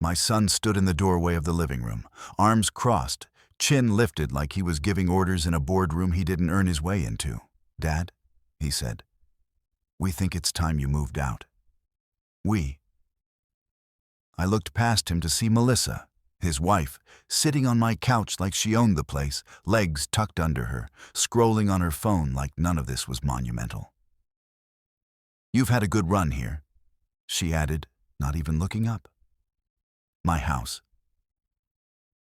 My son stood in the doorway of the living room, arms crossed, chin lifted like he was giving orders in a boardroom he didn't earn his way into. "Dad," he said, "we think it's time you moved out." "We?" I looked past him to see Melissa, his wife, sitting on my couch like she owned the place, legs tucked under her, scrolling on her phone like none of this was monumental. "You've had a good run here," she added, not even looking up. My house.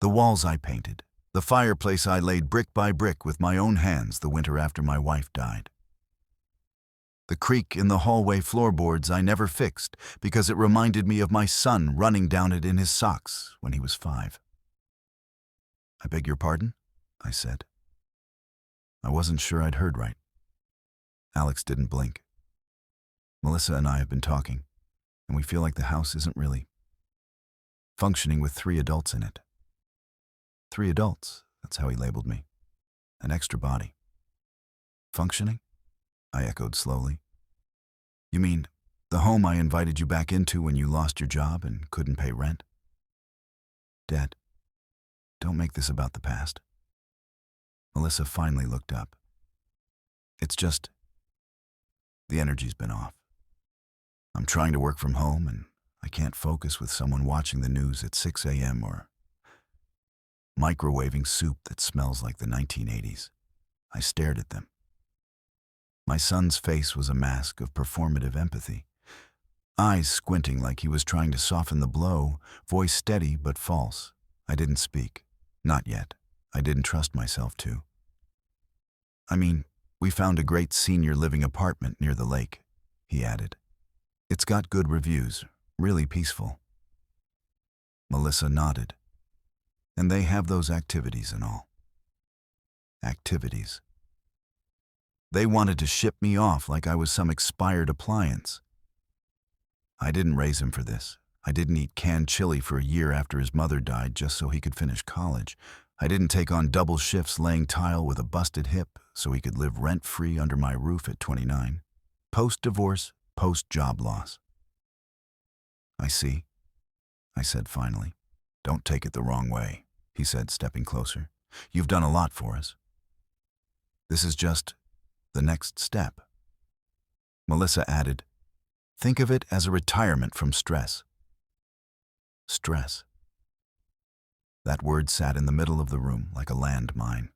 The walls I painted, the fireplace I laid brick by brick with my own hands the winter after my wife died. The creak in the hallway floorboards I never fixed because it reminded me of my son running down it in his socks when he was 5. "I beg your pardon?" I said. I wasn't sure I'd heard right. Alex didn't blink. "Melissa and I have been talking, and we feel like the house isn't really functioning with 3 adults in it." 3 adults, that's how he labeled me. An extra body. "Functioning?" I echoed slowly. "You mean the home I invited you back into when you lost your job and couldn't pay rent?" "Dad, don't make this about the past." Melissa finally looked up. "It's just, the energy's been off. I'm trying to work from home and I can't focus with someone watching the news at 6 a.m. or microwaving soup that smells like the 1980s. I stared at them. My son's face was a mask of performative empathy. Eyes squinting like he was trying to soften the blow, voice steady but false. I didn't speak. Not yet. I didn't trust myself to. "I mean, we found a great senior living apartment near the lake," he added. "It's got good reviews, really peaceful." Melissa nodded. "And they have those activities and all." Activities. They wanted to ship me off like I was some expired appliance. I didn't raise him for this. I didn't eat canned chili for a year after his mother died just so he could finish college. I didn't take on double shifts laying tile with a busted hip so he could live rent-free under my roof at 29. Post-divorce, post-job loss. "I see," I said finally. "Don't take it the wrong way," he said, stepping closer. "You've done a lot for us. This is just the next step." Melissa added, "Think of it as a retirement from stress." Stress. That word sat in the middle of the room like a landmine.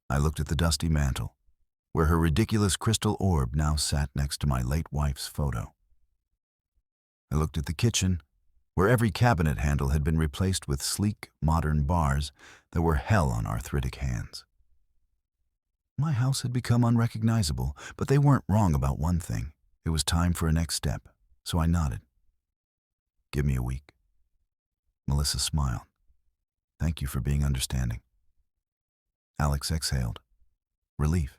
I looked at the dusty mantel, where her ridiculous crystal orb now sat next to my late wife's photo. I looked at the kitchen, where every cabinet handle had been replaced with sleek, modern bars that were hell on arthritic hands. My house had become unrecognizable, but they weren't wrong about one thing. It was time for a next step, so I nodded. "Give me a week." Melissa smiled. "Thank you for being understanding." Alex exhaled. Relief.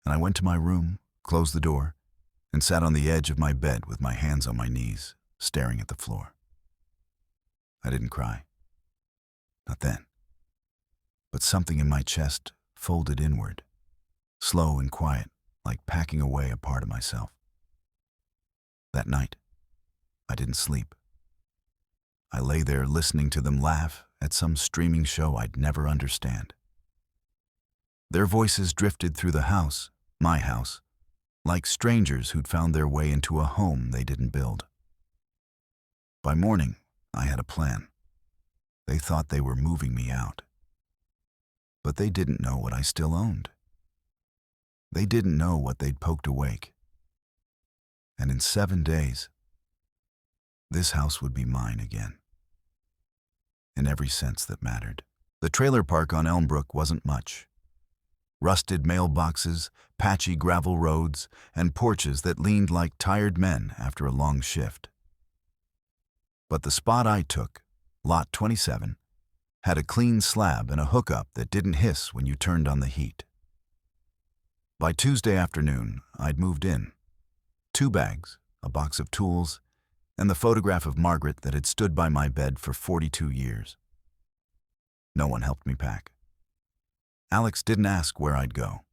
And I went to my room, closed the door, and sat on the edge of my bed with my hands on my knees, staring at the floor. I didn't cry. Not then. But something in my chest folded inward, slow and quiet, like packing away a part of myself. That night, I didn't sleep. I lay there listening to them laugh at some streaming show I'd never understand. Their voices drifted through the house, my house, like strangers who'd found their way into a home they didn't build. By morning, I had a plan. They thought they were moving me out. But they didn't know what I still owned. They didn't know what they'd poked awake. And in 7 days, this house would be mine again. In every sense that mattered. The trailer park on Elmbrook wasn't much. Rusted mailboxes, patchy gravel roads, and porches that leaned like tired men after a long shift. But the spot I took, Lot 27, had a clean slab and a hookup that didn't hiss when you turned on the heat. By Tuesday afternoon, I'd moved in. 2 bags, a box of tools, and the photograph of Margaret that had stood by my bed for 42 years. No one helped me pack. Alex didn't ask where I'd go.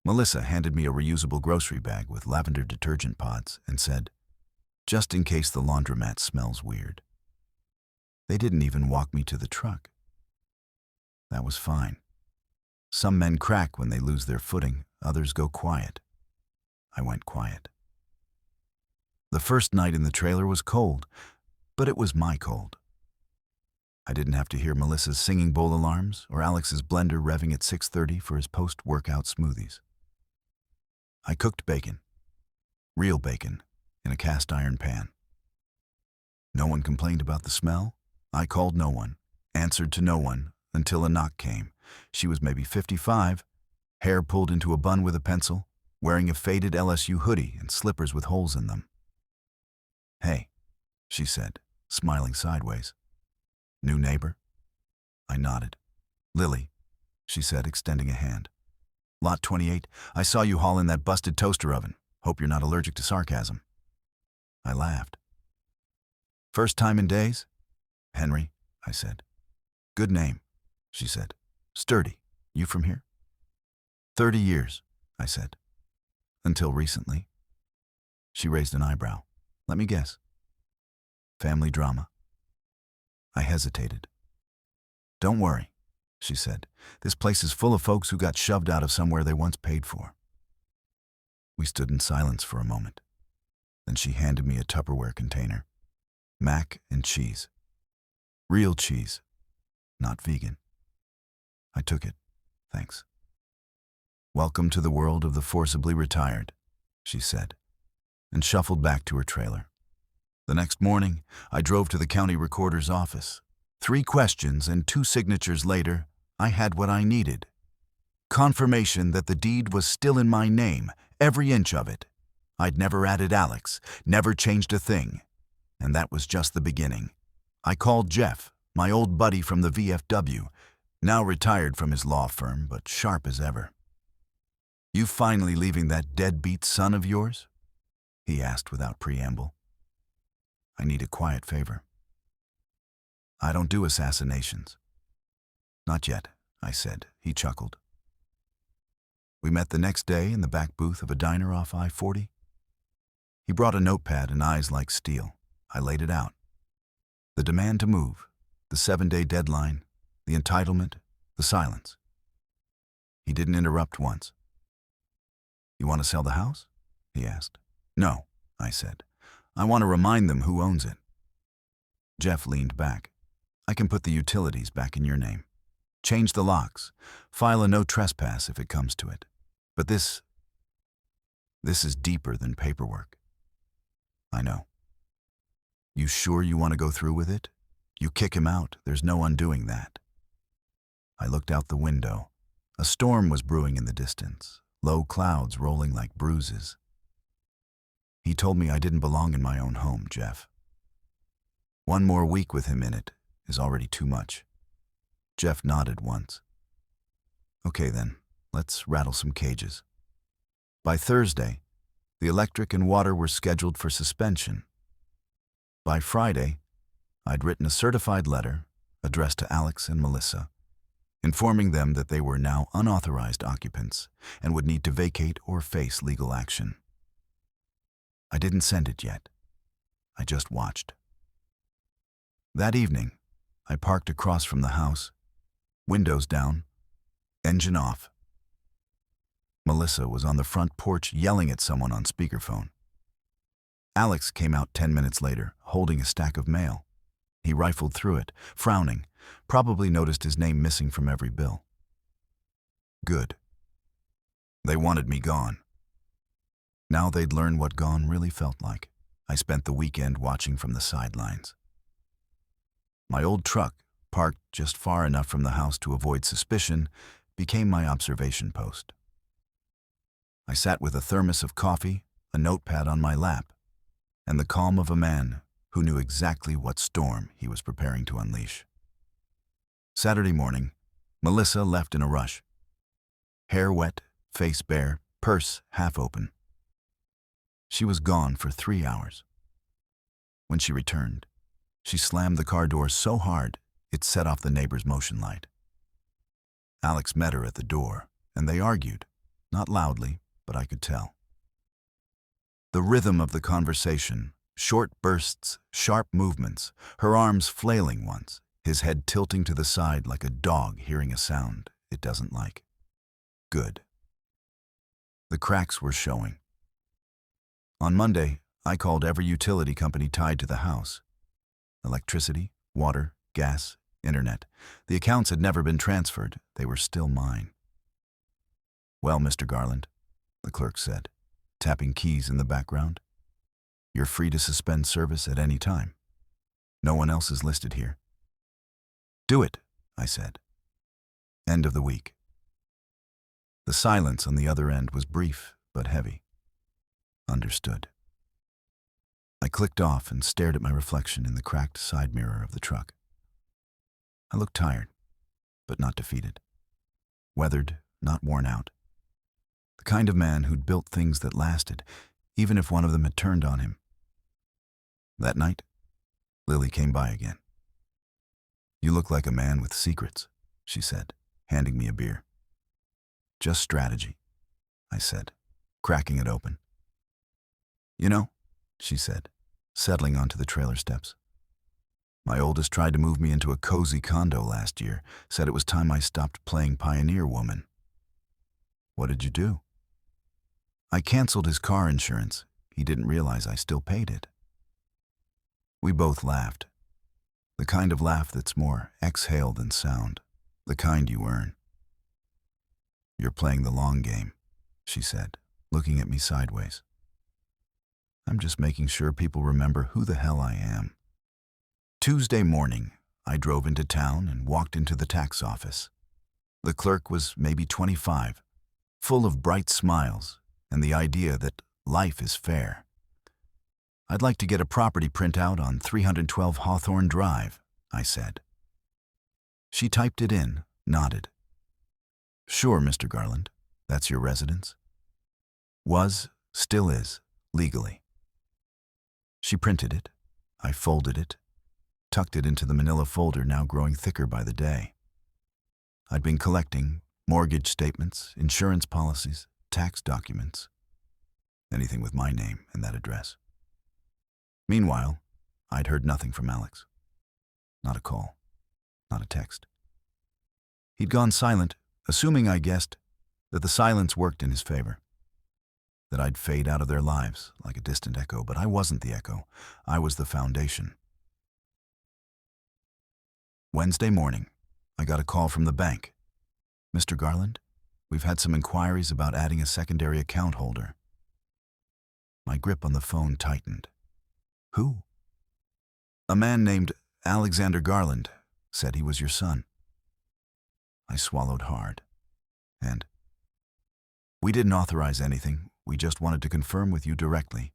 Melissa handed me a reusable grocery bag with lavender detergent pods and said, just in case the laundromat smells weird. They didn't even walk me to the truck. That was fine. Some men crack when they lose their footing, others go quiet. I went quiet. The first night in the trailer was cold, but it was my cold. I didn't have to hear Melissa's singing bowl alarms or Alex's blender revving at 6:30 for his post-workout smoothies. I cooked bacon, real bacon, in a cast iron pan. No one complained about the smell. I called no one, answered to no one, until a knock came. She was maybe 55, hair pulled into a bun with a pencil, wearing a faded LSU hoodie and slippers with holes in them. "Hey," she said, smiling sideways. "New neighbor?" I nodded. "Lily," she said, extending a hand. "Lot 28, I saw you haul in that busted toaster oven. Hope you're not allergic to sarcasm." I laughed. "First time in days?" "Henry," I said. "Good name," she said. "Sturdy. You from here?" 30 years, I said. "Until recently." She raised an eyebrow. "Let me guess. Family drama?" I hesitated. "Don't worry," she said. "This place is full of folks who got shoved out of somewhere they once paid for." We stood in silence for a moment. Then she handed me a Tupperware container. Mac and cheese. Real cheese, not vegan. I took it. "Thanks." "Welcome to the world of the forcibly retired," she said, and shuffled back to her trailer. The next morning, I drove to the county recorder's office. 3 questions and 2 signatures later, I had what I needed. Confirmation that the deed was still in my name, every inch of it. I'd never added Alex, never changed a thing. And that was just the beginning. I called Jeff, my old buddy from the VFW, now retired from his law firm, but sharp as ever. "You finally leaving that deadbeat son of yours?" he asked without preamble. "I need a quiet favor." "I don't do assassinations." "Not yet," I said. He chuckled. We met the next day in the back booth of a diner off I-40. He brought a notepad and eyes like steel. I laid it out. The demand to move, the 7-day deadline, the entitlement, the silence. He didn't interrupt once. "You want to sell the house?" he asked. "No," I said. "I want to remind them who owns it." Jeff leaned back. "I can put the utilities back in your name. Change the locks. File a no trespass if it comes to it. But this is deeper than paperwork." "I know." "You sure you want to go through with it? You kick him out, there's no undoing that." I looked out the window. A storm was brewing in the distance, low clouds rolling like bruises. He told me I didn't belong in my own home, Jeff. 1 more week with him in it is already too much. Jeff nodded once. "Okay then, let's rattle some cages." By Thursday, the electric and water were scheduled for suspension. By Friday, I'd written a certified letter addressed to Alex and Melissa, informing them that they were now unauthorized occupants and would need to vacate or face legal action. I didn't send it yet. I just watched. That evening, I parked across from the house, windows down, engine off. Melissa was on the front porch yelling at someone on speakerphone. Alex came out 10 minutes later, holding a stack of mail. He rifled through it, frowning, probably noticed his name missing from every bill. Good. They wanted me gone. Now they'd learn what gone really felt like. I spent the weekend watching from the sidelines. My old truck, parked just far enough from the house to avoid suspicion, became my observation post. I sat with a thermos of coffee, a notepad on my lap, and the calm of a man who knew exactly what storm he was preparing to unleash. Saturday morning, Melissa left in a rush. Hair wet, face bare, purse half open. She was gone for 3 hours. When she returned, she slammed the car door so hard it set off the neighbor's motion light. Alex met her at the door, and they argued, not loudly, but I could tell. The rhythm of the conversation short bursts, sharp movements, her arms flailing once, his head tilting to the side like a dog hearing a sound it doesn't like. Good. The cracks were showing. On Monday, I called every utility company tied to the house. Electricity, water, gas, internet. The accounts had never been transferred. They were still mine. "Well, Mr. Garland," the clerk said, tapping keys in the background, "you're free to suspend service at any time. No one else is listed here." "Do it," I said. End of the week. The silence on the other end was brief but heavy. Understood. I clicked off and stared at my reflection in the cracked side mirror of the truck. I looked tired, but not defeated. Weathered, not worn out. The kind of man who'd built things that lasted, even if one of them had turned on him. That night, Lily came by again. "You look like a man with secrets," she said, handing me a beer. "Just strategy," I said, cracking it open. "You know," she said, settling onto the trailer steps, "my oldest tried to move me into a cozy condo last year, said it was time I stopped playing pioneer woman." "What did you do?" "I canceled his car insurance. He didn't realize I still paid it." We both laughed. The kind of laugh that's more exhale than sound. The kind you earn. "You're playing the long game," she said, looking at me sideways. "I'm just making sure people remember who the hell I am." Tuesday morning, I drove into town and walked into the tax office. The clerk was maybe 25, full of bright smiles and the idea that life is fair. "I'd like to get a property printout on 312 Hawthorne Drive," I said. She typed it in, nodded. "Sure, Mr. Garland. That's your residence?" "Was, still is, legally." She printed it. I folded it, tucked it into the manila folder now growing thicker by the day. I'd been collecting mortgage statements, insurance policies, tax documents, anything with my name and that address. Meanwhile, I'd heard nothing from Alex. Not a call, not a text. He'd gone silent, assuming I guessed that the silence worked in his favor, that I'd fade out of their lives like a distant echo, but I wasn't the echo. I was the foundation. Wednesday morning, I got a call from the bank. "Mr. Garland, we've had some inquiries about adding a secondary account holder." My grip on the phone tightened. "Who?" "A man named Alexander Garland said he was your son." I swallowed hard. "And?" "We didn't authorize anything. We just wanted to confirm with you directly."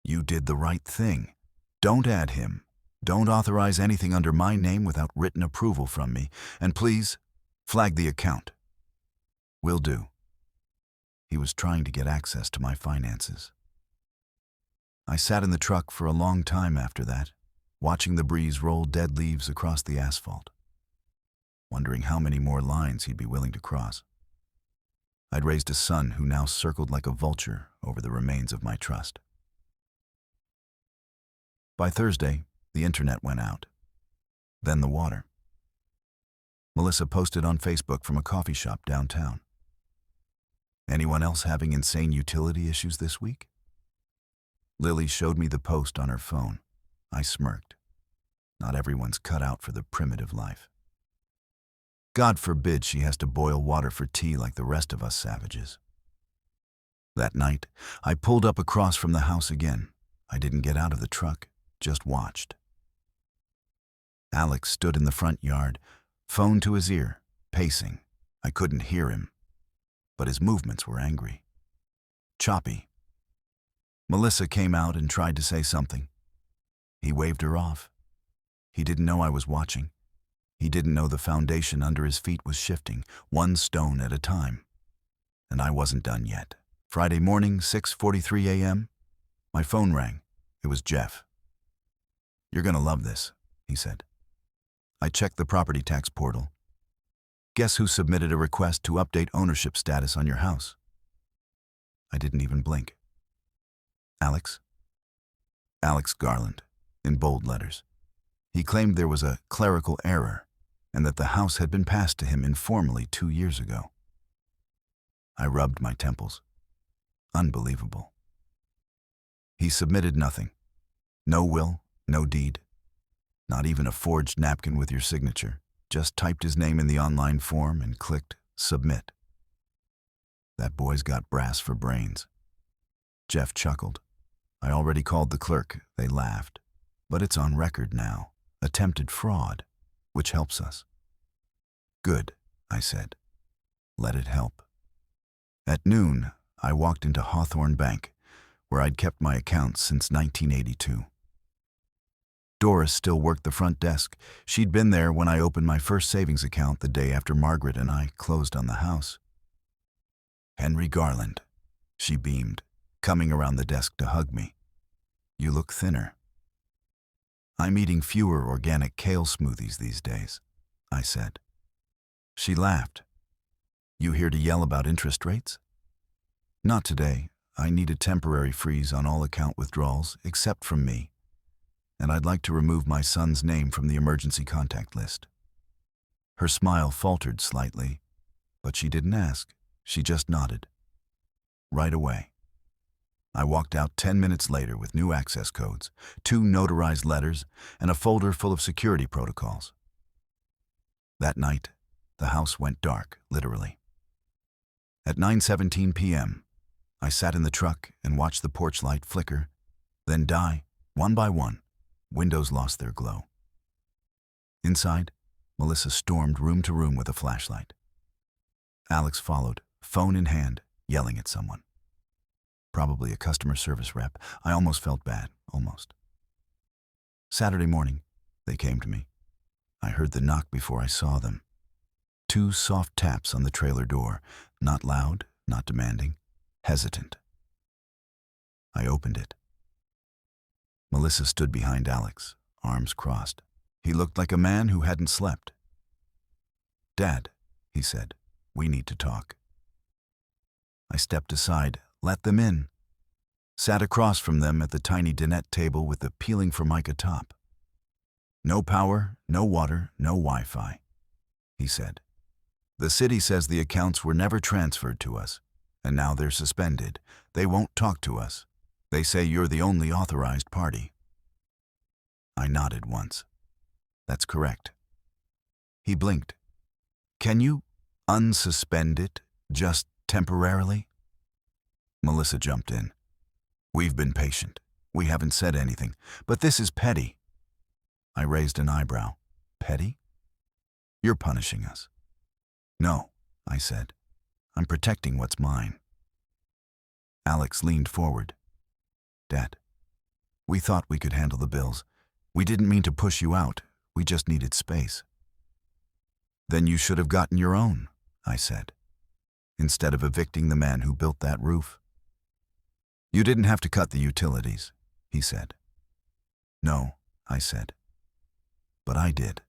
"You did the right thing. Don't add him. Don't authorize anything under my name without written approval from me. And please, flag the account." "Will do." He was trying to get access to my finances. I sat in the truck for a long time after that, watching the breeze roll dead leaves across the asphalt, wondering how many more lines he'd be willing to cross. I'd raised a son who now circled like a vulture over the remains of my trust. By Thursday, the internet went out. Then the water. Melissa posted on Facebook from a coffee shop downtown. "Anyone else having insane utility issues this week?" Lily showed me the post on her phone. I smirked. Not everyone's cut out for the primitive life. God forbid she has to boil water for tea like the rest of us savages. That night, I pulled up across from the house again. I didn't get out of the truck, just watched. Alex stood in the front yard, phone to his ear, pacing. I couldn't hear him, but his movements were angry. Choppy. Melissa came out and tried to say something. He waved her off. He didn't know I was watching. He didn't know the foundation under his feet was shifting, one stone at a time. And I wasn't done yet. Friday morning, 6:43 a.m., my phone rang. It was Jeff. "You're gonna love this," he said. I checked the property tax portal. Guess who submitted a request to update ownership status on your house? I didn't even blink. "Alex?" Alex Garland, in bold letters. He claimed there was a clerical error and that the house had been passed to him informally 2 years ago. I rubbed my temples. Unbelievable. He submitted nothing. No will, no deed. Not even a forged napkin with your signature. Just typed his name in the online form and clicked submit. That boy's got brass for brains. Jeff chuckled. I already called the clerk. They laughed. But it's on record now. Attempted fraud, which helps us. Good, I said. Let it help. At noon, I walked into Hawthorne Bank, where I'd kept my accounts since 1982. Doris still worked the front desk. She'd been there when I opened my first savings account the day after Margaret and I closed on the house. Henry Garland, she beamed, coming around the desk to hug me. You look thinner. I'm eating fewer organic kale smoothies these days, I said. She laughed. You here to yell about interest rates? Not today. I need a temporary freeze on all account withdrawals, except from me. And I'd like to remove my son's name from the emergency contact list. Her smile faltered slightly, but she didn't ask. She just nodded. Right away. I walked out 10 minutes later with new access codes, 2 notarized letters, and a folder full of security protocols. That night, the house went dark, literally. At 9:17 p.m., I sat in the truck and watched the porch light flicker, then die, one by one. Windows lost their glow. Inside, Melissa stormed room to room with a flashlight. Alex followed, phone in hand, yelling at someone. Probably a customer service rep. I almost felt bad, almost. Saturday morning, they came to me. I heard the knock before I saw them. 2 soft taps on the trailer door, not loud, not demanding, hesitant. I opened it. Melissa stood behind Alex, arms crossed. He looked like a man who hadn't slept. Dad, he said, we need to talk. I stepped aside, let them in, sat across from them at the tiny dinette table with the peeling formica top. No power, no water, no Wi-Fi, he said. The city says the accounts were never transferred to us, and now they're suspended. They won't talk to us. They say you're the only authorized party. I nodded once. That's correct. He blinked. Can you unsuspend it, just temporarily? Melissa jumped in. We've been patient. We haven't said anything, but this is petty. I raised an eyebrow. Petty? You're punishing us. No, I said. I'm protecting what's mine. Alex leaned forward. Dad, we thought we could handle the bills. We didn't mean to push you out. We just needed space. Then you should have gotten your own, I said, instead of evicting the man who built that roof. You didn't have to cut the utilities, he said. No, I said. But I did.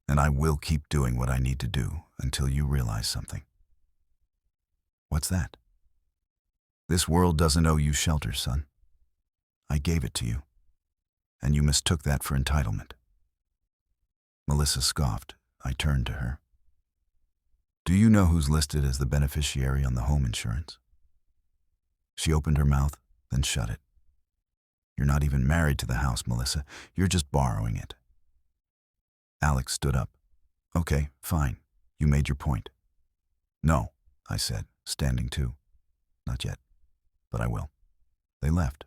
And I will keep doing what I need to do until you realize something. What's that? This world doesn't owe you shelter, son. I gave it to you, and you mistook that for entitlement. Melissa scoffed. I turned to her. Do you know who's listed as the beneficiary on the home insurance? She opened her mouth, then shut it. You're not even married to the house, Melissa. You're just borrowing it. Alex stood up. Okay, fine. You made your point. No, I said, standing too. Not yet, but I will. They left.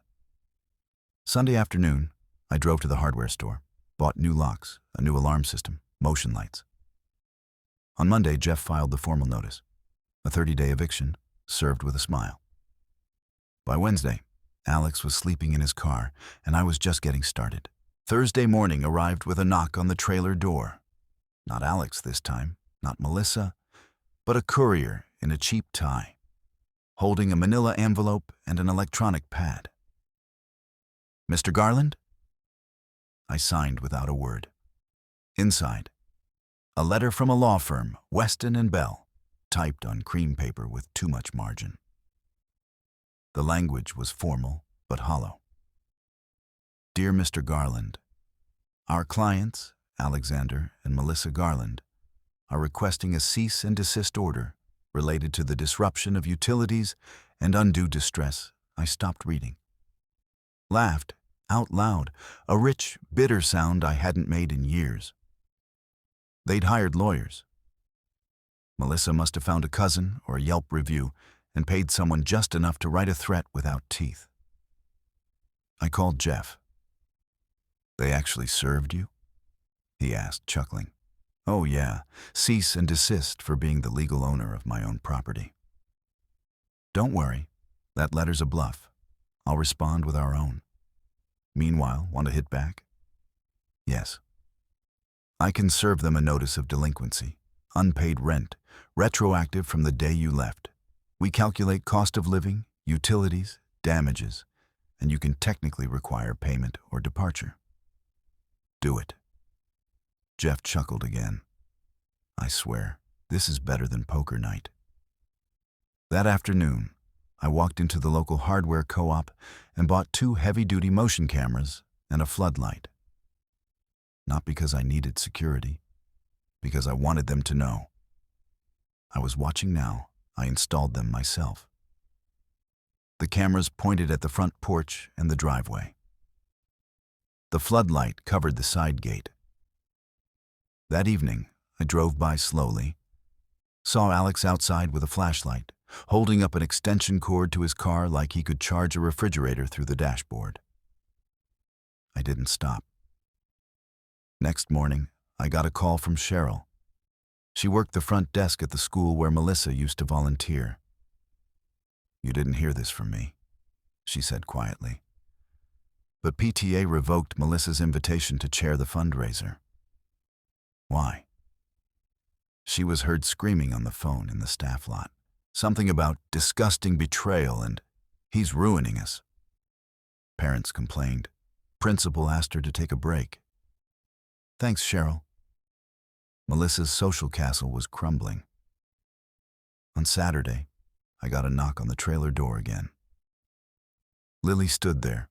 Sunday afternoon, I drove to the hardware store, bought new locks, a new alarm system, motion lights. On Monday, Jeff filed the formal notice. A 30-day eviction, served with a smile. By Wednesday, Alex was sleeping in his car, and I was just getting started. Thursday morning arrived with a knock on the trailer door. Not Alex this time, not Melissa, but a courier in a cheap tie, holding a manila envelope and an electronic pad. Mr. Garland? I signed without a word. Inside, a letter from a law firm, Weston and Bell, typed on cream paper with too much margin. The language was formal but hollow. Dear Mr. Garland, our clients, Alexander and Melissa Garland, are requesting a cease and desist order related to the disruption of utilities and undue distress. I stopped reading. Laughed, out loud, a rich, bitter sound I hadn't made in years. They'd hired lawyers. Melissa must have found a cousin or a Yelp review and paid someone just enough to write a threat without teeth. I called Jeff. They actually served you? He asked, chuckling. Oh yeah, cease and desist for being the legal owner of my own property. Don't worry, that letter's a bluff. I'll respond with our own. Meanwhile, want to hit back? Yes. I can serve them a notice of delinquency, unpaid rent, retroactive from the day you left. We calculate cost of living, utilities, damages, and you can technically require payment or departure. Do it. Jeff chuckled again. I swear, this is better than poker night. That afternoon, I walked into the local hardware co-op and bought 2 heavy-duty motion cameras and a floodlight. Not because I needed security, because I wanted them to know. I was watching now. I installed them myself. The cameras pointed at the front porch and the driveway. The floodlight covered the side gate. That evening, I drove by slowly, saw Alex outside with a flashlight, holding up an extension cord to his car like he could charge a refrigerator through the dashboard. I didn't stop. Next morning, I got a call from Cheryl. She worked the front desk at the school where Melissa used to volunteer. You didn't hear this from me, she said quietly. But PTA revoked Melissa's invitation to chair the fundraiser. Why? She was heard screaming on the phone in the staff lot. Something about disgusting betrayal and he's ruining us. Parents complained. Principal asked her to take a break. Thanks, Cheryl. Melissa's social castle was crumbling. On Saturday, I got a knock on the trailer door again. Lily stood there,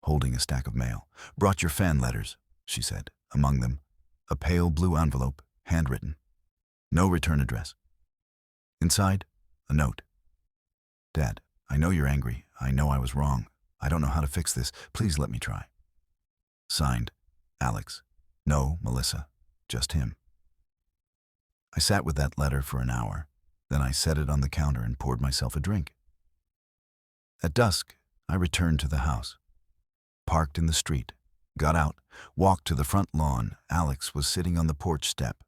holding a stack of mail. Brought your fan letters, she said, among them a pale blue envelope, handwritten. No return address. Inside, a note. Dad, I know you're angry. I know I was wrong. I don't know how to fix this. Please let me try. Signed, Alex. No, Melissa. Just him. I sat with that letter for an hour. Then I set it on the counter and poured myself a drink. At dusk, I returned to the house. Parked in the street. Got out, walked to the front lawn. Alex was sitting on the porch step.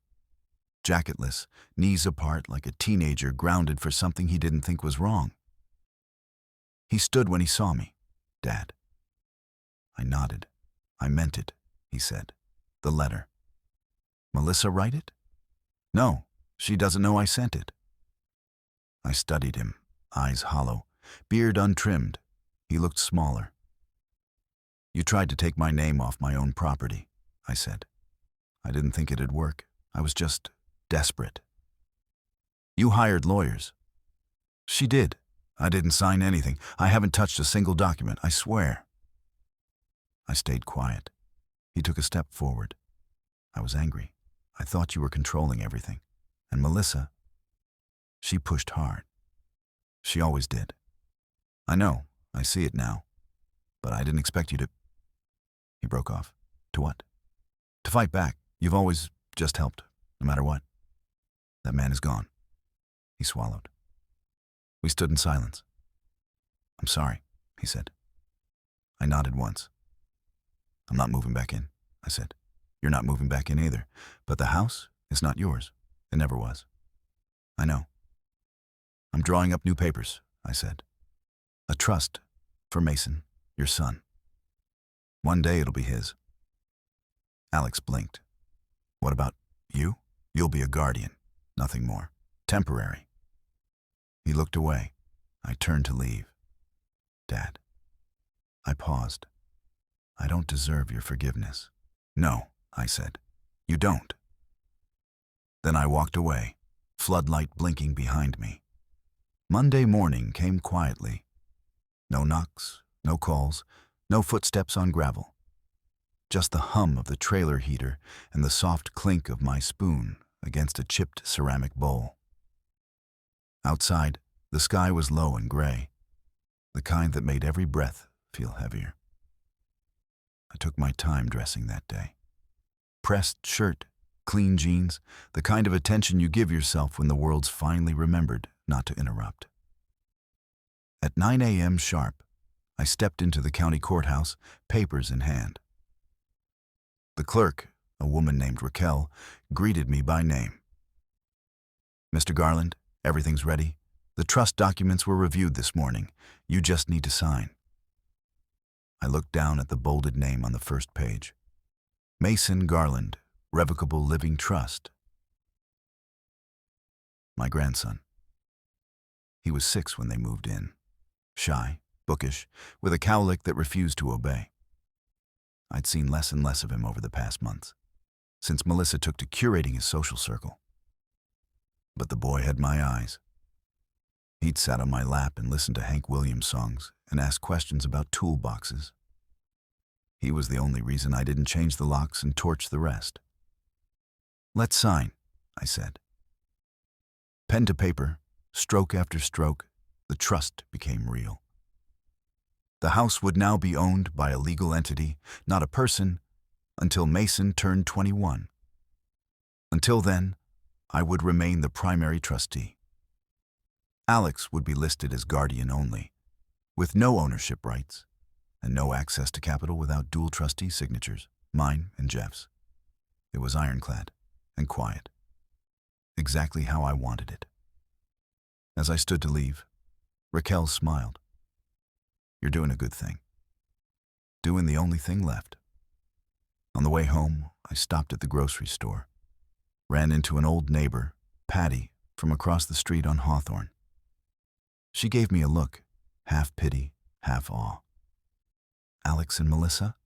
Jacketless, knees apart like a teenager grounded for something he didn't think was wrong. He stood when he saw me. Dad. I nodded. I meant it, he said. The letter. Melissa write it? No, she doesn't know I sent it. I studied him, eyes hollow, beard untrimmed. He looked smaller. You tried to take my name off my own property, I said. I didn't think it'd work. I was just desperate. You hired lawyers. She did. I didn't sign anything. I haven't touched a single document, I swear. I stayed quiet. He took a step forward. I was angry. I thought you were controlling everything. And Melissa, she pushed hard. She always did. I know. I see it now. But I didn't expect you to... He broke off. To what? To fight back. You've always just helped, no matter what. That man is gone. He swallowed. We stood in silence. I'm sorry, he said. I nodded once. I'm not moving back in, I said. You're not moving back in either. But the house is not yours. It never was. I know. I'm drawing up new papers, I said. A trust for Mason, your son. One day it'll be his. Alex blinked. What about you? You'll be a guardian, nothing more. Temporary. He looked away. I turned to leave. Dad. I paused. I don't deserve your forgiveness. No, I said. You don't. Then I walked away, floodlight blinking behind me. Monday morning came quietly. No knocks, no calls, no footsteps on gravel. just the hum of the trailer heater and the soft clink of my spoon against a chipped ceramic bowl. Outside, the sky was low and gray, the kind that made every breath feel heavier. I took my time dressing that day. Pressed shirt, clean jeans, the kind of attention you give yourself when the world's finally remembered not to interrupt. At 9 a.m. sharp, I stepped into the county courthouse, papers in hand. The clerk, a woman named Raquel, greeted me by name. "Mr. Garland, everything's ready. The trust documents were reviewed this morning. You just need to sign." I looked down at the bolded name on the first page. Mason Garland, Revocable Living Trust. My grandson. He was 6 when they moved in. Shy, bookish, with a cowlick that refused to obey. I'd seen less and less of him over the past months, since Melissa took to curating his social circle. But the boy had my eyes. He'd sat on my lap and listened to Hank Williams songs and asked questions about toolboxes. He was the only reason I didn't change the locks and torch the rest. "Let's sign," I said. Pen to paper, stroke after stroke, the trust became real. The house would now be owned by a legal entity, not a person, until Mason turned 21. Until then, I would remain the primary trustee. Alex would be listed as guardian only, with no ownership rights, and no access to capital without dual trustee signatures, mine and Jeff's. It was ironclad and quiet, exactly how I wanted it. As I stood to leave, Raquel smiled. "You're doing a good thing. Doing the only thing left." On the way home, I stopped at the grocery store, ran into an old neighbor, Patty, from across the street on Hawthorne. She gave me a look, half pity, half awe. "Alex and Melissa?"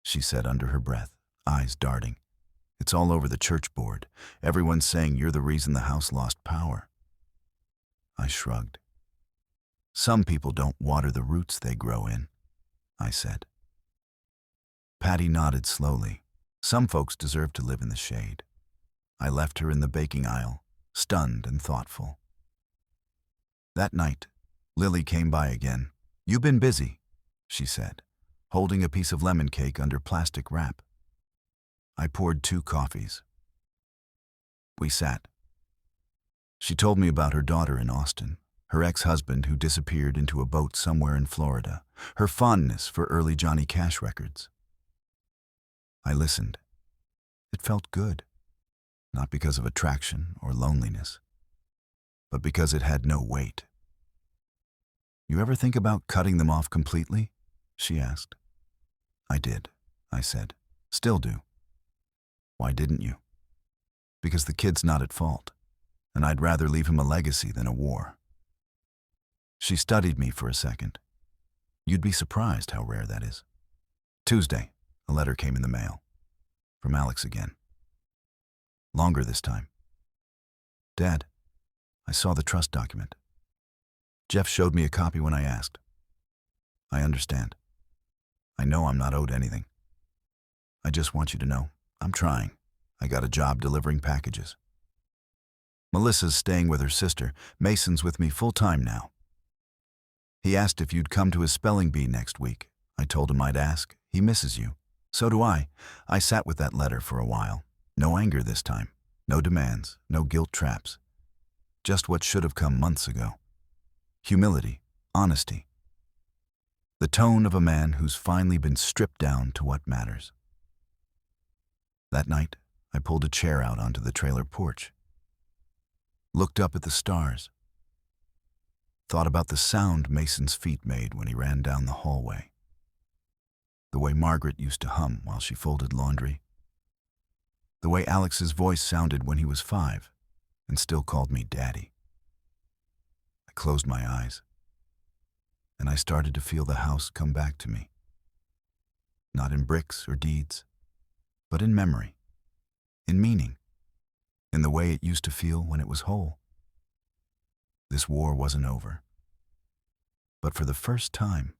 she said under her breath, eyes darting. "It's all over the church board. Everyone's saying you're the reason the house lost power." I shrugged. "Some people don't water the roots they grow in," I said. Patty nodded slowly. Some folks deserve to live in the shade. I left her in the baking aisle, stunned and thoughtful. That night, Lily came by again. "You've been busy," she said, holding a piece of lemon cake under plastic wrap. I poured 2 coffees. We sat. She told me about her daughter in Austin, her ex-husband who disappeared into a boat somewhere in Florida, her fondness for early Johnny Cash records. I listened. It felt good, not because of attraction or loneliness, but because it had no weight. "You ever think about cutting them off completely?" she asked. I did, I said. "Still do." "Why didn't you?" "Because the kid's not at fault, and I'd rather leave him a legacy than a war." She studied me for a second. "You'd be surprised how rare that is." Tuesday, a letter came in the mail. From Alex again. Longer this time. "Dad, I saw the trust document. Jeff showed me a copy when I asked. I understand. I know I'm not owed anything. I just want you to know, I'm trying. I got a job delivering packages. Melissa's staying with her sister. Mason's with me full-time now. He asked if you'd come to his spelling bee next week. I told him I'd ask. He misses you. So do I. I sat with that letter for a while. No anger this time. No demands. No guilt traps. Just what should have come months ago. Humility. Honesty. The tone of a man who's finally been stripped down to what matters. That night, I pulled a chair out onto the trailer porch. Looked up at the stars. Thought about the sound Mason's feet made when he ran down the hallway. The way Margaret used to hum while she folded laundry. The way Alex's voice sounded when he was 5 and still called me Daddy. I closed my eyes, and I started to feel the house come back to me. Not in bricks or deeds, but in memory, in meaning, in the way it used to feel when it was whole. This war wasn't over. But for the first time,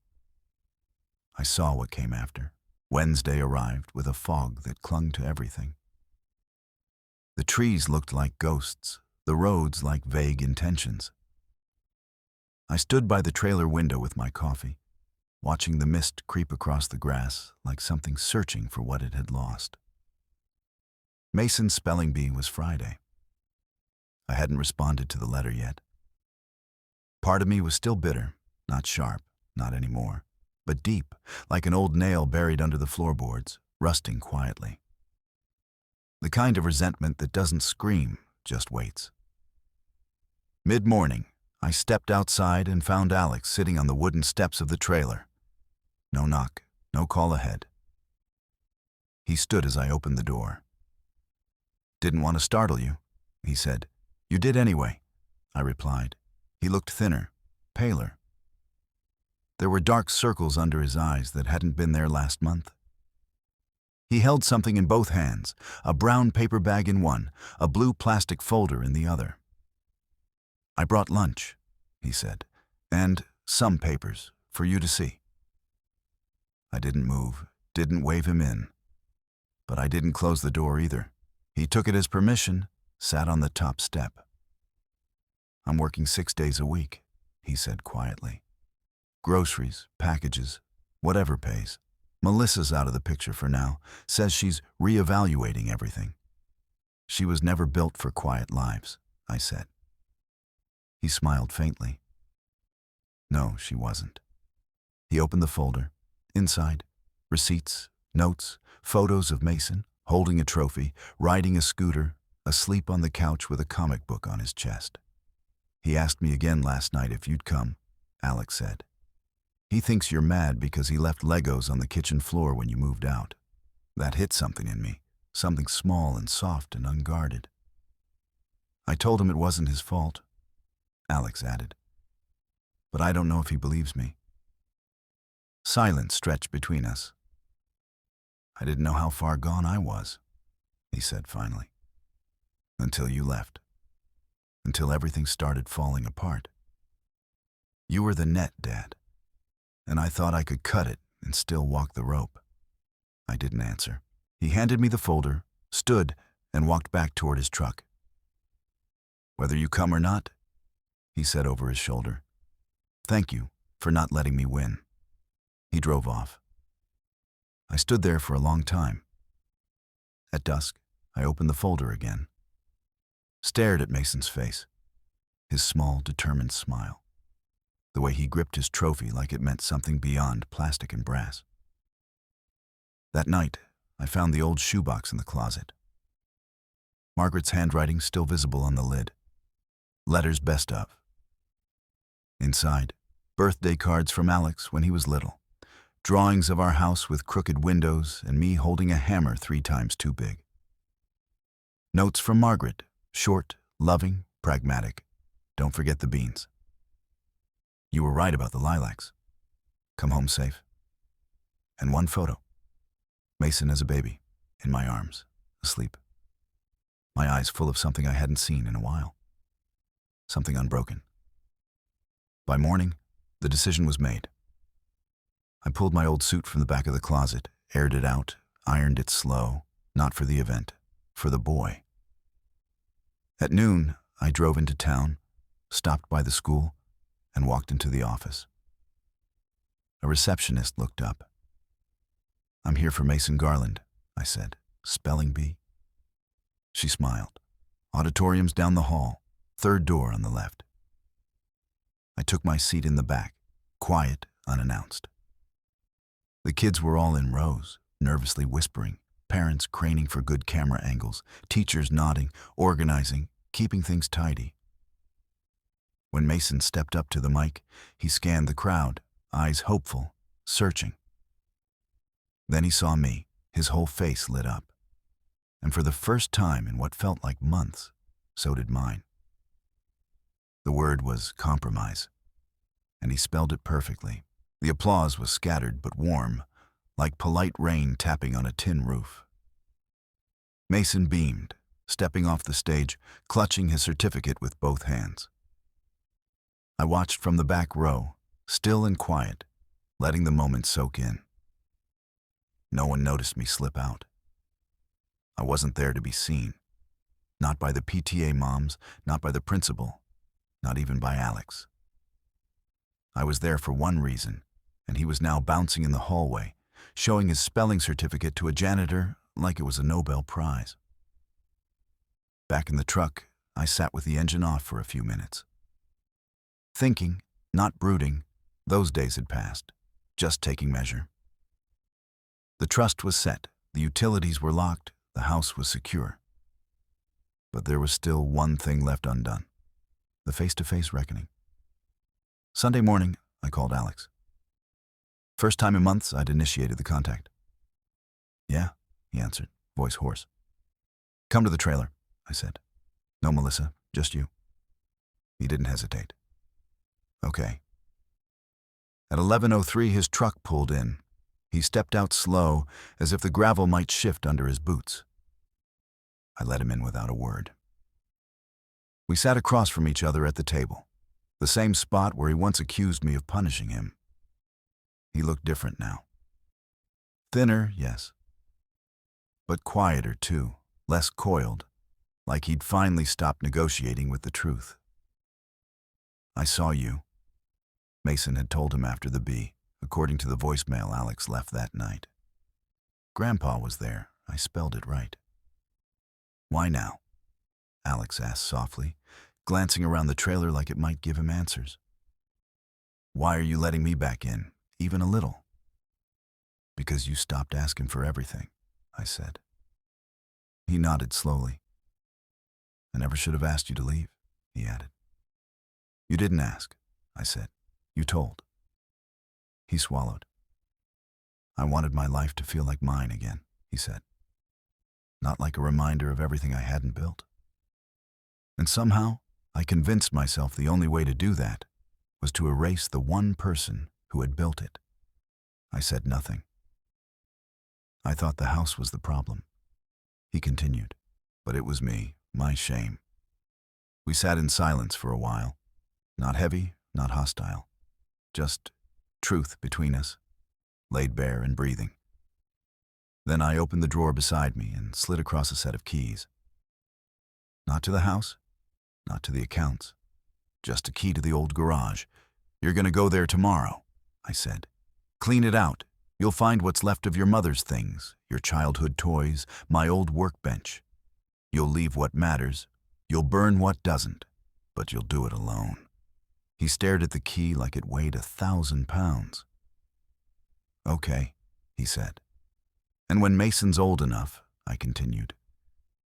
I saw what came after. Wednesday arrived with a fog that clung to everything. The trees looked like ghosts, the roads like vague intentions. I stood by the trailer window with my coffee, watching the mist creep across the grass like something searching for what it had lost. Mason's spelling bee was Friday. I hadn't responded to the letter yet. Part of me was still bitter, not sharp, not anymore, but deep, like an old nail buried under the floorboards, rusting quietly. The kind of resentment that doesn't scream, just waits. Mid-morning, I stepped outside and found Alex sitting on the wooden steps of the trailer. No knock, no call ahead. He stood as I opened the door. "Didn't want to startle you," he said. "You did anyway," I replied. He looked thinner, paler. There were dark circles under his eyes that hadn't been there last month. He held something in both hands, a brown paper bag in one, a blue plastic folder in the other. "I brought lunch," he said, "and some papers for you to see." I didn't move, didn't wave him in. But I didn't close the door either. He took it as permission, sat on the top step. "I'm working 6 days a week," he said quietly. "Groceries, packages, whatever pays. Melissa's out of the picture for now, says she's reevaluating everything." "She was never built for quiet lives," I said. He smiled faintly. "No, she wasn't." He opened the folder. Inside, receipts, notes, photos of Mason, holding a trophy, riding a scooter, asleep on the couch with a comic book on his chest. "He asked me again last night if you'd come," Alex said. "He thinks you're mad because he left Legos on the kitchen floor when you moved out. That hit something in me, something small and soft and unguarded." "I told him it wasn't his fault," Alex added. "But I don't know if he believes me." Silence stretched between us. "I didn't know how far gone I was," he said finally. "Until you left. Until everything started falling apart. You were the net, Dad. And I thought I could cut it and still walk the rope." I didn't answer. He handed me the folder, stood, and walked back toward his truck. "Whether you come or not," he said over his shoulder, "thank you for not letting me win." He drove off. I stood there for a long time. At dusk, I opened the folder again, stared at Mason's face, his small, determined smile, the way he gripped his trophy like it meant something beyond plastic and brass. That night, I found the old shoebox in the closet. Margaret's handwriting still visible on the lid. Letters best of. Inside, birthday cards from Alex when he was little. Drawings of our house with crooked windows and me holding a hammer 3 times too big. Notes from Margaret, short, loving, pragmatic. Don't forget the beans. You were right about the lilacs. Come home safe. And one photo. Mason as a baby, in my arms, asleep. My eyes full of something I hadn't seen in a while. Something unbroken. By morning, the decision was made. I pulled my old suit from the back of the closet, aired it out, ironed it slow, not for the event, for the boy. At noon, I drove into town, stopped by the school, and walked into the office. A receptionist looked up. "I'm here for Mason Garland," I said. "Spelling bee?" She smiled. "Auditorium's down the hall, 3rd door on the left." I took my seat in the back, quiet, unannounced. The kids were all in rows, nervously whispering, parents craning for good camera angles, teachers nodding, organizing, keeping things tidy. When Mason stepped up to the mic, he scanned the crowd, eyes hopeful, searching. Then he saw me, his whole face lit up. And for the first time in what felt like months, so did mine. The word was compromise, and he spelled it perfectly. The applause was scattered but warm, like polite rain tapping on a tin roof. Mason beamed, stepping off the stage, clutching his certificate with both hands. I watched from the back row, still and quiet, letting the moment soak in. No one noticed me slip out. I wasn't there to be seen. Not by the PTA moms, not by the principal, not even by Alex. I was there for one reason, and he was now bouncing in the hallway, showing his spelling certificate to a janitor like it was a Nobel Prize. Back in the truck, I sat with the engine off for a few minutes. Thinking, not brooding, those days had passed, just taking measure. The trust was set, the utilities were locked, the house was secure. But there was still one thing left undone, the face-to-face reckoning. Sunday morning, I called Alex. First time in months I'd initiated the contact. "Yeah," he answered, voice hoarse. "Come to the trailer," I said. "No, Melissa, just you." He didn't hesitate. "Okay." At 11:03, his truck pulled in. He stepped out slow, as if the gravel might shift under his boots. I let him in without a word. We sat across from each other at the table, the same spot where he once accused me of punishing him. He looked different now. Thinner, yes, but quieter too, less coiled, like he'd finally stopped negotiating with the truth. "I saw you," Mason had told him after the bee, according to the voicemail Alex left that night. Grandpa was there, I spelled it right. "Why now?" Alex asked softly, glancing around the trailer like it might give him answers. "Why are you letting me back in, even a little?" "Because you stopped asking for everything," I said. He nodded slowly. "I never should have asked you to leave," he added. "You didn't ask," I said. "You told." He swallowed. "I wanted my life to feel like mine again," he said. "Not like a reminder of everything I hadn't built." And somehow, I convinced myself the only way to do that was to erase the one person who had built it. I said nothing. "I thought the house was the problem," he continued, "but it was me, my shame." We sat in silence for a while, not heavy, not hostile, just truth between us, laid bare and breathing. Then I opened the drawer beside me and slid across a set of keys. Not to the house, not to the accounts, just a key to the old garage. "You're going to go there tomorrow," I said. "Clean it out. You'll find what's left of your mother's things, your childhood toys, my old workbench. You'll leave what matters, you'll burn what doesn't, but you'll do it alone." He stared at the key like it weighed 1,000 pounds. "Okay," he said. "And when Mason's old enough," I continued,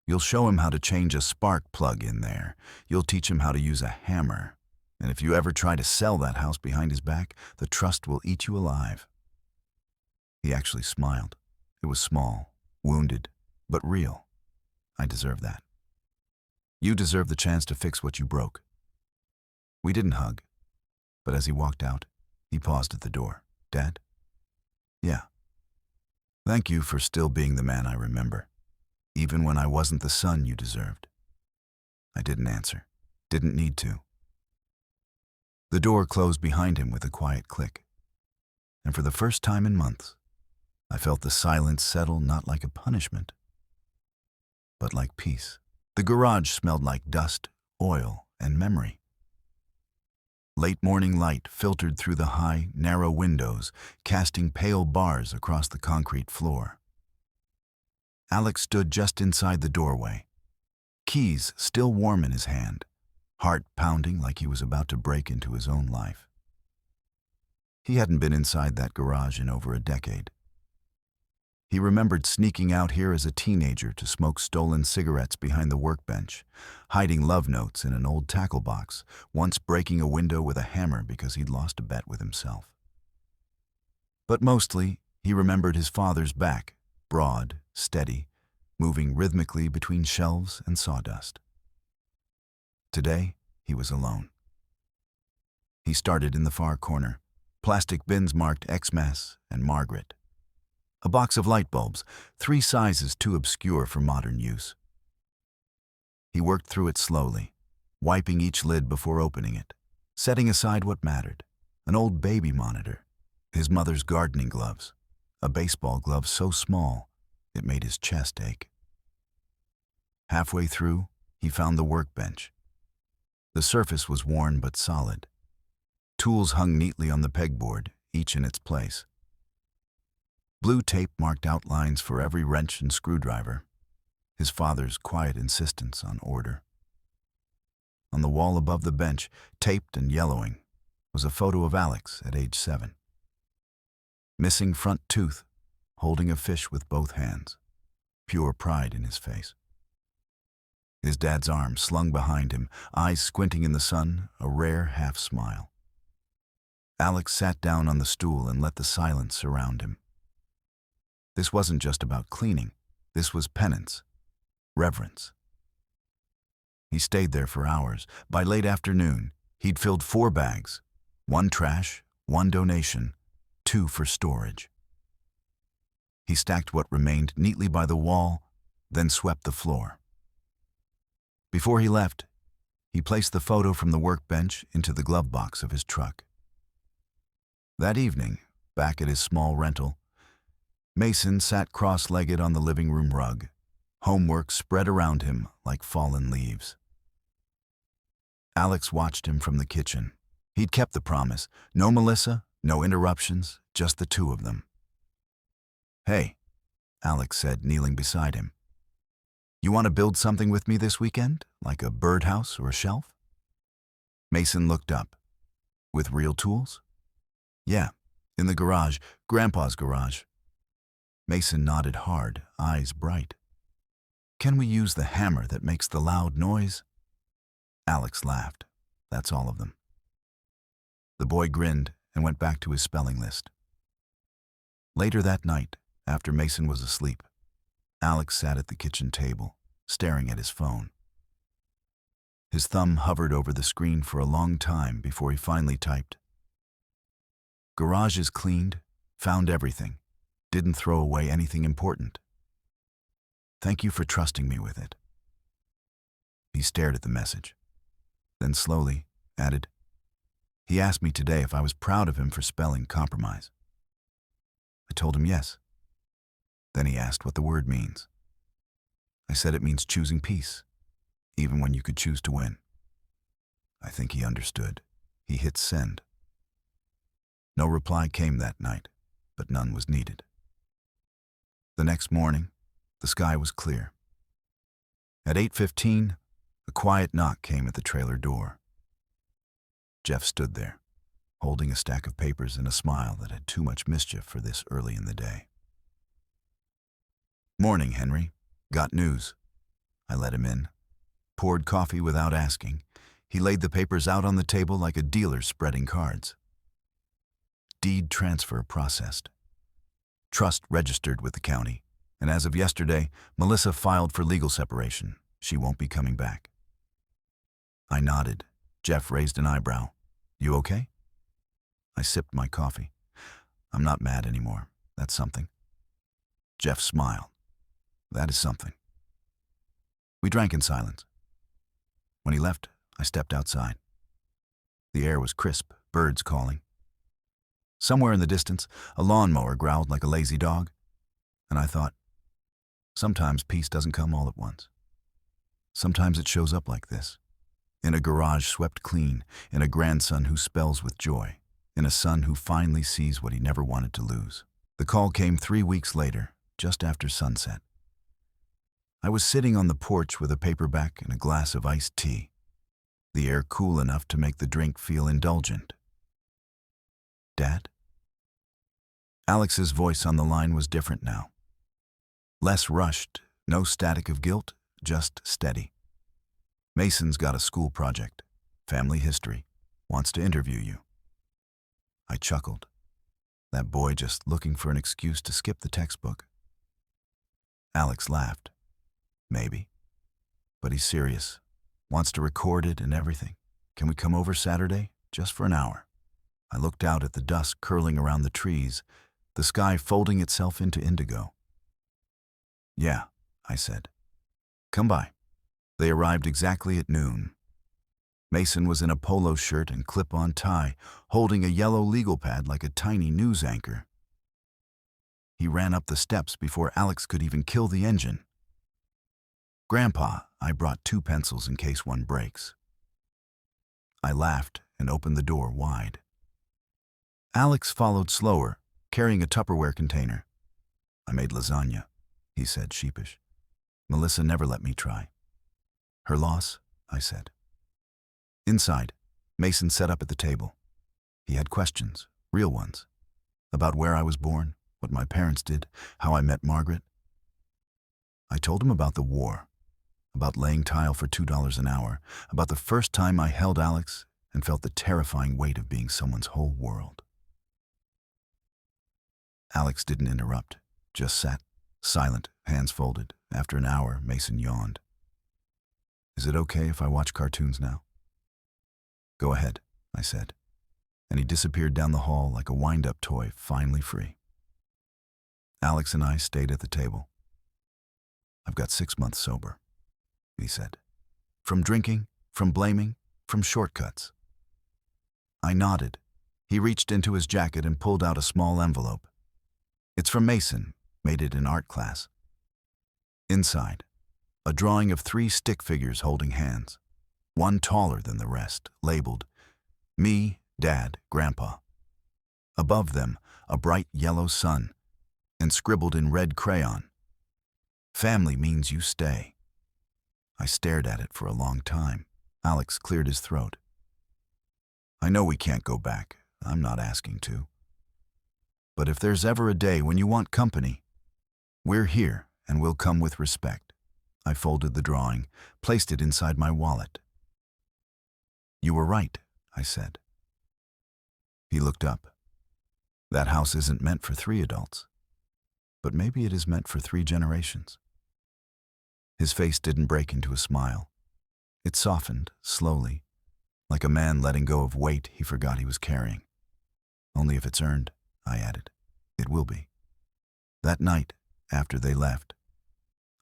"you'll show him how to change a spark plug in there. You'll teach him how to use a hammer. And if you ever try to sell that house behind his back, the trust will eat you alive." He actually smiled. It was small, wounded, but real. I deserve that. "You deserve the chance to fix what you broke." We didn't hug, but as he walked out, he paused at the door. "Dad?" "Yeah. Thank you for still being the man I remember, even when I wasn't the son you deserved." I didn't answer, didn't need to. The door closed behind him with a quiet click, and for the first time in months, I felt the silence settle not like a punishment, but like peace. The garage smelled like dust, oil, and memory. Late morning light filtered through the high, narrow windows, casting pale bars across the concrete floor. Alex stood just inside the doorway, keys still warm in his hand, heart pounding like he was about to break into his own life. He hadn't been inside that garage in over a decade. He remembered sneaking out here as a teenager to smoke stolen cigarettes behind the workbench, hiding love notes in an old tackle box, once breaking a window with a hammer because he'd lost a bet with himself. But mostly, he remembered his father's back, broad, steady, moving rhythmically between shelves and sawdust. Today, he was alone. He started in the far corner, plastic bins marked Xmas and Margaret. A box of light bulbs, 3 sizes too obscure for modern use. He worked through it slowly, wiping each lid before opening it, setting aside what mattered: an old baby monitor, his mother's gardening gloves, a baseball glove so small it made his chest ache. Halfway through, he found the workbench. The surface was worn but solid. Tools hung neatly on the pegboard, each in its place. Blue tape marked outlines for every wrench and screwdriver, his father's quiet insistence on order. On the wall above the bench, taped and yellowing, was a photo of Alex at age 7. Missing front tooth, holding a fish with both hands, pure pride in his face. His dad's arm slung behind him, eyes squinting in the sun, a rare half smile. Alex sat down on the stool and let the silence surround him. This wasn't just about cleaning. This was penance, reverence. He stayed there for hours. By late afternoon, he'd filled 4 bags, 1 trash, 1 donation, 2 for storage. He stacked what remained neatly by the wall, then swept the floor. Before he left, he placed the photo from the workbench into the glove box of his truck. That evening, back at his small rental, Mason sat cross-legged on the living room rug, homework spread around him like fallen leaves. Alex watched him from the kitchen. He'd kept the promise. No Melissa, no interruptions, just the 2 of them. "Hey," Alex said, kneeling beside him. "You want to build something with me this weekend, like a birdhouse or a shelf?" Mason looked up. "With real tools?" "Yeah, in the garage, Grandpa's garage." Mason nodded hard, eyes bright. "Can we use the hammer that makes the loud noise?" Alex laughed. "That's all of them." The boy grinned and went back to his spelling list. Later that night, after Mason was asleep, Alex sat at the kitchen table, staring at his phone. His thumb hovered over the screen for a long time before he finally typed. "Garage is cleaned, found everything, didn't throw away anything important. Thank you for trusting me with it." He stared at the message, then slowly added, "He asked me today if I was proud of him for spelling compromise. I told him yes. Then he asked what the word means. I said it means choosing peace, even when you could choose to win. I think he understood. He hit send." No reply came that night, but none was needed. The next morning, the sky was clear. At 8:15, a quiet knock came at the trailer door. Jeff stood there, holding a stack of papers and a smile that had too much mischief for this early in the day. "Morning, Henry. Got news." I let him in, poured coffee without asking. He laid the papers out on the table like a dealer spreading cards. Deed transfer processed. Trust registered with the county, and as of yesterday, Melissa filed for legal separation. She won't be coming back. I nodded. Jeff raised an eyebrow. "You okay?" I sipped my coffee. "I'm not mad anymore. That's something." Jeff smiled. "That is something." We drank in silence. When he left, I stepped outside. The air was crisp, birds calling. Somewhere in the distance, a lawnmower growled like a lazy dog, and I thought, sometimes peace doesn't come all at once. Sometimes it shows up like this, in a garage swept clean, in a grandson who spells with joy, in a son who finally sees what he never wanted to lose. The call came 3 weeks later, just after sunset. I was sitting on the porch with a paperback and a glass of iced tea, the air cool enough to make the drink feel indulgent. "Dad?" Alex's voice on the line was different now. Less rushed, no static of guilt, just steady. "Mason's got a school project, family history, wants to interview you." I chuckled. That boy just looking for an excuse to skip the textbook. Alex laughed. "Maybe. But he's serious. Wants to record it and everything. Can we come over Saturday, just for an hour?" I looked out at the dusk curling around the trees, the sky folding itself into indigo. "Yeah," I said. "Come by." They arrived exactly at noon. Mason was in a polo shirt and clip-on tie, holding a yellow legal pad like a tiny news anchor. He ran up the steps before Alex could even kill the engine. "Grandpa, I brought 2 pencils in case one breaks." I laughed and opened the door wide. Alex followed slower, carrying a Tupperware container. "I made lasagna," he said, sheepish. "Melissa never let me try." "Her loss," I said. Inside, Mason sat up at the table. He had questions, real ones, about where I was born, what my parents did, how I met Margaret. I told him about the war, about laying tile for $2 an hour, about the first time I held Alex and felt the terrifying weight of being someone's whole world. Alex didn't interrupt, just sat, silent, hands folded. After an hour, Mason yawned. "Is it okay if I watch cartoons now?" "Go ahead," I said, and he disappeared down the hall like a wind-up toy, finally free. Alex and I stayed at the table. "I've got 6 months sober," he said. "From drinking, from blaming, from shortcuts." I nodded. He reached into his jacket and pulled out a small envelope. "It's from Mason, made it in art class." Inside, a drawing of 3 stick figures holding hands, one taller than the rest, labeled, "Me, Dad, Grandpa." Above them, a bright yellow sun, and scribbled in red crayon, "Family means you stay." I stared at it for a long time. Alex cleared his throat. "I know we can't go back. I'm not asking to. But if there's ever a day when you want company, we're here and we'll come with respect." I folded the drawing, placed it inside my wallet. "You were right," I said. He looked up. "That house isn't meant for 3 adults. But maybe it is meant for 3 generations." His face didn't break into a smile. It softened, slowly, like a man letting go of weight he forgot he was carrying. "Only if it's earned," I added. "It will be." That night, after they left,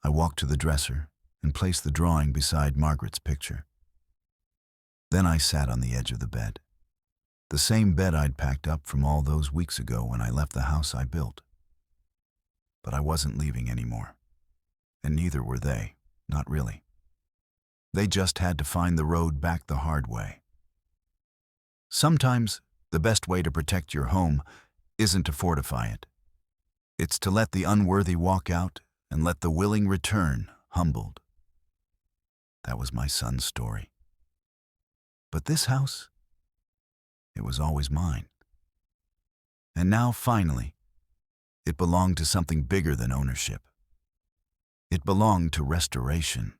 I walked to the dresser and placed the drawing beside Margaret's picture. Then I sat on the edge of the bed. The same bed I'd packed up from all those weeks ago when I left the house I built. But I wasn't leaving anymore. And neither were they, not really. They just had to find the road back the hard way. Sometimes, the best way to protect your home isn't to fortify it. It's to let the unworthy walk out and let the willing return, humbled. That was my son's story. But this house, it was always mine. And now, finally, it belonged to something bigger than ownership. It belonged to restoration.